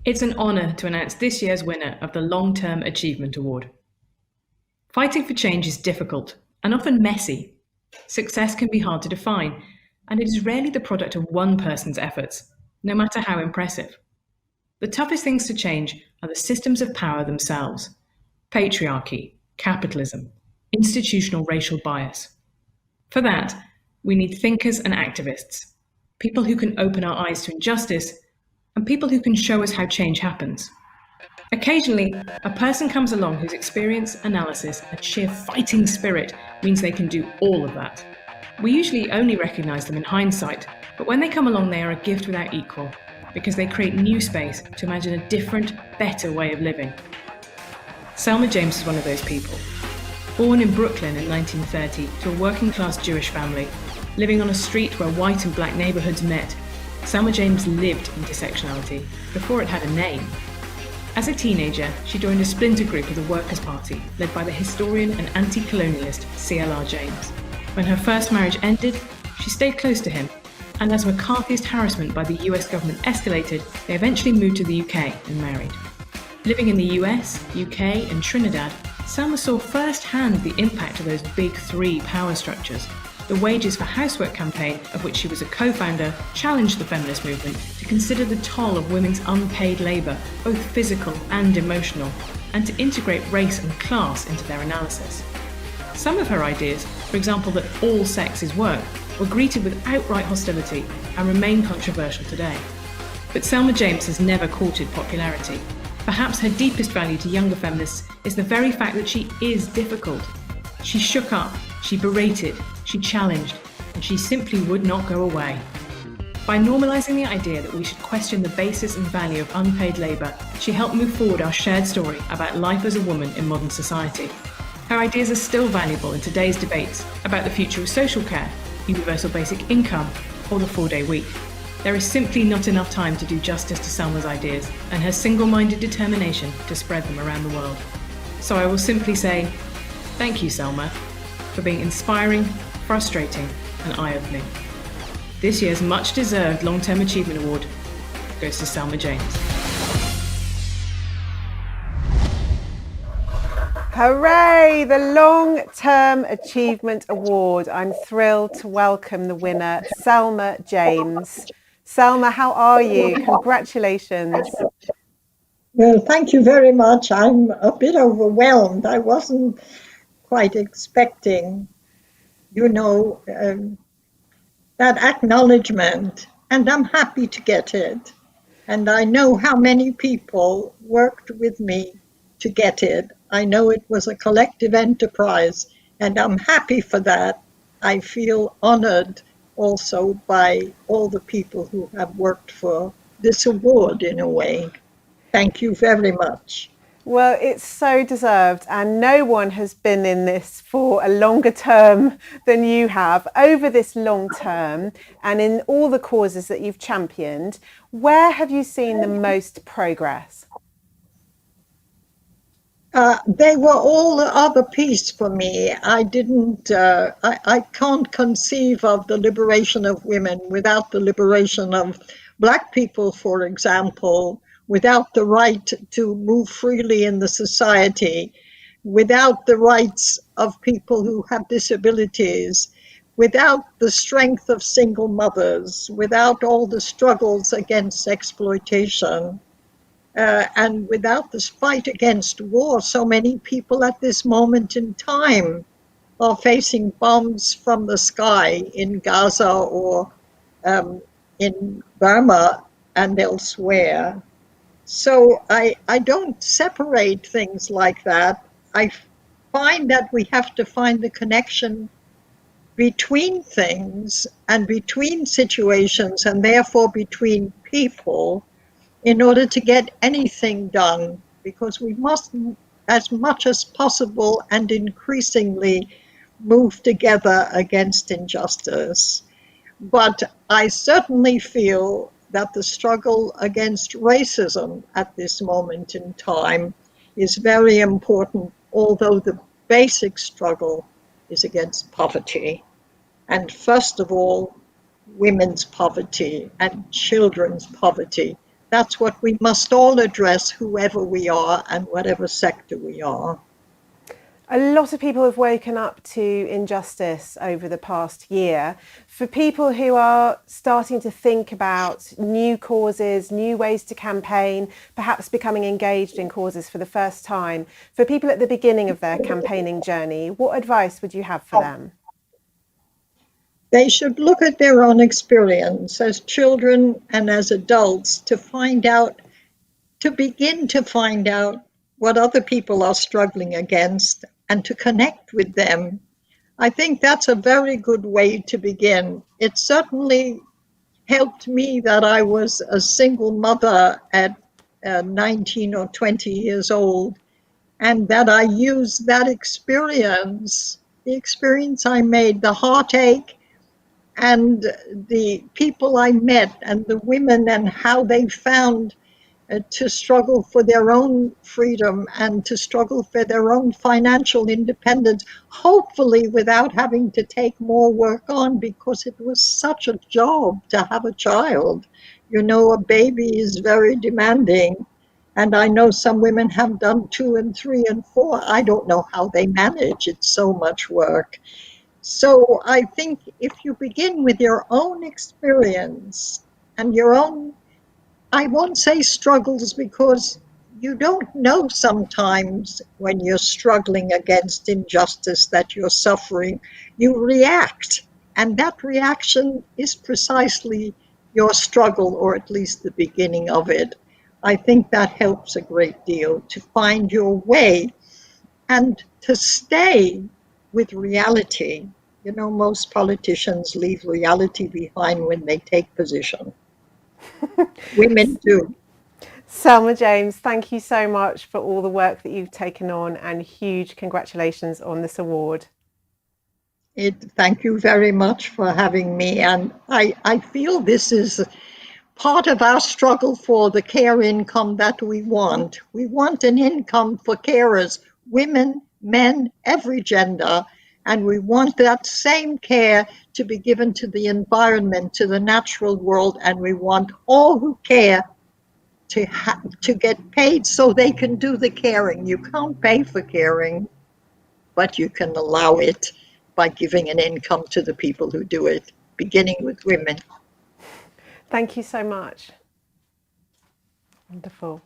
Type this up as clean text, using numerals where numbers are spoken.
It's an honour to announce this year's winner of the Long-Term Achievement Award. Fighting for change is difficult and often messy. Success can be hard to define, and it is rarely the product of one person's efforts, no matter how impressive. The toughest things to change are the systems of power themselves: patriarchy, capitalism, institutional racial bias. For that, we need thinkers and activists, people who can open our eyes to injustice, and people who can show us how change happens. Occasionally, a person comes along whose experience, analysis, and sheer fighting spirit means they can do all of that. We usually only recognise them in hindsight, but when they come along, they are a gift without equal, because they create new space to imagine a different, better way of living. Selma James is one of those people. Born in Brooklyn in 1930 to a working-class Jewish family, living on a street where white and black neighbourhoods met, Selma James lived intersectionality before it had a name. As a teenager, she joined a splinter group of the Workers' Party led by the historian and anti-colonialist C.L.R. James. When her first marriage ended, she stayed close to him, and as McCarthyist harassment by the US government escalated, they eventually moved to the UK and married. Living in the US, UK, and Trinidad, Selma saw firsthand the impact of those big three power structures. The Wages for Housework campaign, of which she was a co-founder, challenged the feminist movement to consider the toll of women's unpaid labour, both physical and emotional, and to integrate race and class into their analysis. Some of her ideas, for example that all sex is work, were greeted with outright hostility and remain controversial today. But Selma James has never courted popularity. Perhaps her deepest value to younger feminists is the very fact that she is difficult. She shook up, she berated, she challenged, and she simply would not go away. By normalising the idea that we should question the basis and value of unpaid labour, she helped move forward our shared story about life as a woman in modern society. Her ideas are still valuable in today's debates about the future of social care, universal basic income, or the 4-day week. There is simply not enough time to do justice to Selma's ideas and her single-minded determination to spread them around the world. So I will simply say, thank you, Selma, for being inspiring, frustrating, and eye-opening. This year's much-deserved Long-Term Achievement Award goes to Selma James. Hooray! The Long-Term Achievement Award. I'm thrilled to welcome the winner, Selma James. Selma, how are you? Congratulations. Well, thank you very much. I'm a bit overwhelmed. I wasn't quite expecting, that acknowledgement, and I'm happy to get it. And I know how many people worked with me to get it. I know it was a collective enterprise, and I'm happy for that. I feel honored also by all the people who have worked for this award in a way. Thank you very much. Well, it's so deserved, and no one has been in this for a longer term than you have. Over this long term, and in all the causes that you've championed, where have you seen the most progress? They were all the other piece for me. I can't conceive of the liberation of women without the liberation of Black people, for example, without the right to move freely in the society, without the rights of people who have disabilities, without the strength of single mothers, without all the struggles against exploitation, and without this fight against war. So many people at this moment in time are facing bombs from the sky in Gaza or in Burma and elsewhere. So I don't separate things like that. I find that we have to find the connection between things and between situations and therefore between people in order to get anything done, because we must, as much as possible and increasingly, move together against injustice. But I certainly feel that the struggle against racism at this moment in time is very important, although the basic struggle is against poverty. And first of all, women's poverty and children's poverty, that's what we must all address, whoever we are and whatever sector we are. A lot of people have woken up to injustice over the past year. For people who are starting to think about new causes, new ways to campaign, perhaps becoming engaged in causes for the first time, for people at the beginning of their campaigning journey, what advice would you have for them? They should look at their own experience as children and as adults to find out, to begin to find out what other people are struggling against and to connect with them. I think that's a very good way to begin. It certainly helped me that I was a single mother at 19 or 20 years old, and that I used that experience, the experience I made, the heartache, and the people I met, and the women, and how they found to struggle for their own freedom and to struggle for their own financial independence, hopefully without having to take more work on, because it was such a job to have a child. You know, a baby is very demanding. And I know some women have done 2 and 3 and 4. I don't know how they manage. It's so much work. So I think if you begin with your own experience and your own, I won't say struggles, because you don't know sometimes when you're struggling against injustice that you're suffering. You react, and that reaction is precisely your struggle, or at least the beginning of it. I think that helps a great deal to find your way and to stay with reality. You know, most politicians leave reality behind when they take position. Women do. Selma James, thank you so much for all the work that you've taken on, and huge congratulations on this award. Thank you very much for having me. And I feel this is part of our struggle for the care income that we want. We want an income for carers, women, men, every gender, and we want that same care to be given to the environment, to the natural world, and we want all who care to get paid so they can do the caring. You can't pay for caring, but you can allow it by giving an income to the people who do it, beginning with women. Thank you so much. Wonderful.